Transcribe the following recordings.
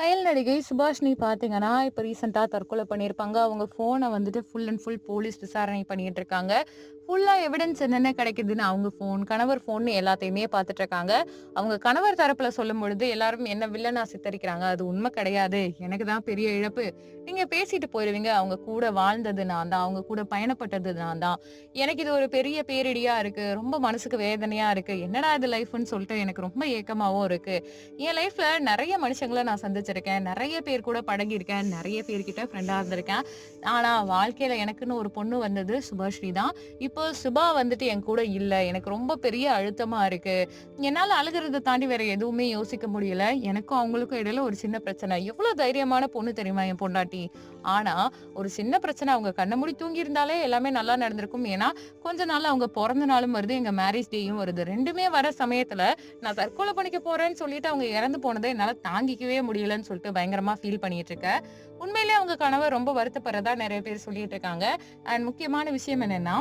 கயல் நடிகை சுபாஷினி பார்த்தீங்கன்னா, இப்ப ரீசென்ட்டா தற்கொலை பண்ணியிருப்பாங்க. அவங்க ஃபோன வந்துட்டு ஃபுல் அண்ட் ஃபுல் போலீஸ் விசாரணை பண்ணிட்டு இருக்காங்க. ஃபுல்லா எவிடன்ஸ் என்னென்ன கிடைக்குதுன்னு அவங்க ஃபோன், கணவர் ஃபோன்னு எல்லாத்தையுமே பார்த்துட்டு இருக்காங்க. அவங்க கணவர் தரப்புல சொல்லும்பொழுது, எல்லாரும் என்ன வில்லனா சித்தரிக்கிறாங்க. அது உண்மை கிடையாது. எனக்கு தான் பெரிய இழப்பு. நீங்க பேசிட்டு போயிருவீங்க. அவங்க கூட வாழ்ந்தது நான் தான். அவங்க கூட பயணப்பட்டது நான் தான். எனக்கு இது ஒரு பெரிய பேரிடியா இருக்கு. ரொம்ப மனசுக்கு வேதனையா இருக்கு. என்னடா இது லைஃப்ன்னு சொல்லிட்டு எனக்கு ரொம்ப ஏக்கமாவும் இருக்கு. என் லைஃப்ல நெறைய மனுஷங்கள நான் சந்திச்சிருக்கேன். நெறைய பேர் கூட பழகியிருக்கேன். நெறைய பேர்கிட்ட ஃப்ரெண்டா இருந்திருக்கேன். ஆனா, வாழ்க்கையில எனக்குன்னு ஒரு பொண்ணு வந்தது சுபாஸ்ரீ தான். இப்போ சுபா வந்துட்டு என் கூட இல்ல. எனக்கு ரொம்ப பெரிய அழுத்தமா இருக்கு. என்னால அழுகுறத தாண்டி வேற எதுவுமே யோசிக்க முடியல. எனக்கும் அவங்களுக்கும் இடையில ஒரு சின்ன பிரச்சனை. எவ்ளோ தைரியமான பொண்ணு தெரியுமா என் பொண்டாட்டி. ஆனா, ஒரு சின்ன பிரச்சனை அவங்க கண்ண மூடி தூங்கியிருந்தாலே எல்லாமே நல்லா நடந்திருக்கும். ஏன்னா, கொஞ்ச நாள்ல அவங்க பொறந்த நாளும் வருது. எங்க மேரேஜ் டேயும் வருது. 2மே வர சமயத்துல நான் தற்கொலை பண்ணிக்க போறேன்னு சொல்லிட்டு அவங்க இறந்து போனத என்னால தாங்கிக்கவே முடியலன்னு சொல்லிட்டு பயங்கரமா ஃபீல் பண்ணிட்டு இருக்கேன். உண்மையிலேயே அவங்க கணவர் ரொம்ப வருத்தப்படுறதா நெறைய பேர் சொல்லிட்டு இருக்காங்க. அண்ட் முக்கியமான விஷயம் என்னன்னா,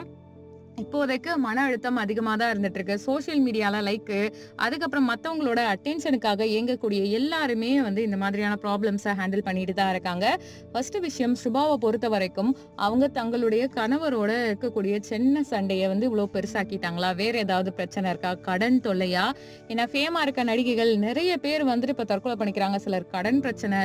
இப்போதைக்கு மன அழுத்தம் அதிகமா தான் இருந்துட்டு இருக்கு. சோசியல் மீடியால லைக்கு, அதுக்கப்புறம் மத்தவங்களோட அட்டென்ஷனுக்காக இயங்கக்கூடிய எல்லாருமே வந்து இந்த மாதிரியான ப்ராப்ளம்ஸ ஹேண்டில் பண்ணிட்டு தான் இருக்காங்க. ஃபர்ஸ்ட் விஷயம் சுபாவ பொறுத்தவரைக்கும், அவங்க தங்களுடைய கணவரோட இருக்கக்கூடிய சின்ன சண்டைய வந்து இவ்ளோ பெருசாக்கிட்டாங்களா? வேற ஏதாவது பிரச்சனை இருக்கா? கடன் தொல்லையா? ஏன்னா ஃபேமா இருக்க நடிகைகள் நெறைய பேர் வந்துட்டு இப்ப தற்கொலை பண்ணிக்கிறாங்க. சிலர் கடன் பிரச்சனை,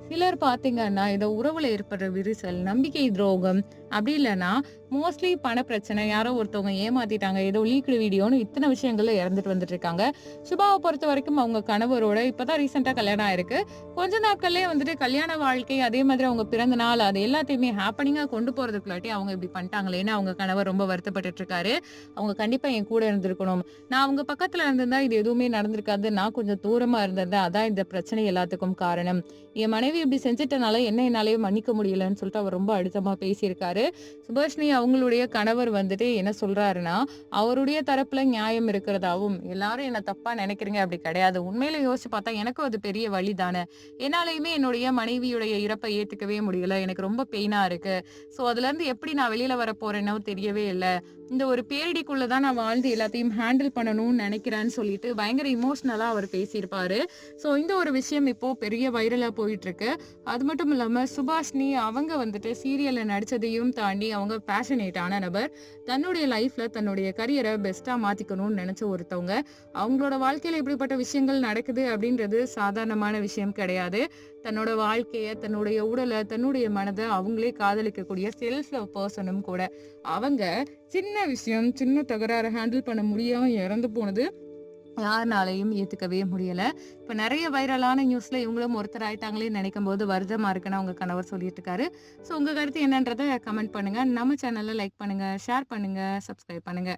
சிலர் பார்த்தீங்கன்னா, ஏதோ உறவுல ஏற்படுற விரிசல், நம்பிக்கை துரோகம், அப்படி இல்லன்னா மோஸ்ட்லி பண பிரச்சனை. யாரோ ஒருத்தவங்க ஏமாத்திட்டாங்க. ஏதோ லீக்டு வீடியோன்னு இத்தன விஷயங்கள்ல இறந்துட்டு வந்துட்டு இருக்காங்க. சுபாவ பொறுத்தவரைக்கும் அவங்க கணவரோட இப்பதான் ரீசென்ட்டா கல்யாணம் ஆயிருக்கு. கொஞ்ச நாட்கள்லயே வந்துட்டு கல்யாண வாழ்க்கை, அதே மாதிரி அவங்க பிறந்த நாள் அது எல்லாத்தையுமே ஹேப்பனிங்கா கொண்டு போறதுக்குள்ளாட்டி அவங்க இப்படி பண்ணிட்டாங்களேன்னு அவங்க கணவர் ரொம்ப வருத்தப்பட்டுட்டு இருக்காரு. அவங்க கண்டிப்பா என் கூட இருந்திருக்கணும். நான் அவங்க பக்கத்துல இருந்திருந்தா இது எதுவுமே நடந்திருக்காது. நான் கொஞ்சம் தூரமா இருந்திருந்தேன். அதான் இந்த பிரச்சனை எல்லாத்துக்கும் காரணம். என் மனைவி இப்படி செஞ்சுட்டனால என்ன என்னாலயே மன்னிக்க முடியலன்னு சொல்லிட்டு அவர் ரொம்ப அழுத்தமா பேசியிருக்காரு. சுபாஷினி அவங்களுடைய கணவர் வந்துட்டு என்ன சொல்றாருன்னா, அவருடைய தரப்புல நியாயம் இருக்கிறதாவும், எல்லாரும் என்ன தப்பா நினைக்கிறீங்க அப்படி கிடையாது. உண்மையில யோசிச்சு பார்த்தா எனக்கும் அது பெரிய வலி தானே. என்னாலயுமே என்னுடைய மனைவியுடைய இறப்ப ஏத்துக்கவே முடியல. எனக்கு ரொம்ப பெயினா இருக்கு. சோ அதுலருந்து எப்படி நான் வெளியில வரப்போறேன்னோ தெரியவே இல்ல. இந்த ஒரு பேரிடிக்குள்ள தான் நான் வாழ்ந்து எல்லாத்தையும் ஹேண்டில் பண்ணணும்னு நினைக்கிறேன்னு சொல்லிட்டு பயங்கர இமோஷனலா அவர் பேசியிருப்பாரு. சோ இந்த ஒரு விஷயம் இப்போ பெரிய வைரலா போயிட்டு இருக்கு. அது மட்டும் இல்லாம சுபாஷினி அவங்க வந்துட்டு சீரியல்ல நடிச்சதையும் தாண்டி அவங்க பேஷனேட்டான நபர். தன்னுடைய லைஃப்ல தன்னுடைய கரியரை பெஸ்ட்டா மாத்திக்கணும்னு நினைச்ச ஒருத்தவங்க. அவங்களோட வாழ்க்கையில இப்படிப்பட்ட விஷயங்கள் நடக்குது அப்படின்றது சாதாரணமான விஷயம் கிடையாது. தன்னோட வாழ்க்கைய, தன்னுடைய உடல, தன்னுடைய மனத அவங்களே காதலிக்கக்கூடிய செல்ஃப் லவ் பெர்சனும் கூட. அவங்க சின்ன விஷயம், சின்ன தகராற ஹேண்டில் பண்ண முடியாம இறந்து போனது யாருனாலயும் ஏத்துக்கவே முடியல. இப்ப நெறைய வைரலான நியூஸ்ல இவங்களும் ஒருத்தர் ஆயிட்டாங்களேன்னு நெனைக்கும்போது வருத்தமா இருக்குன்னு அவங்க கணவர் சொல்லிட்டு இருக்காரு. சோ உங்க கருத்து என்னன்றத கமெண்ட் பண்ணுங்க. நம்ம சேனல லைக் பண்ணுங்க, ஷேர் பண்ணுங்க, சப்ஸ்கிரைப் பண்ணுங்க.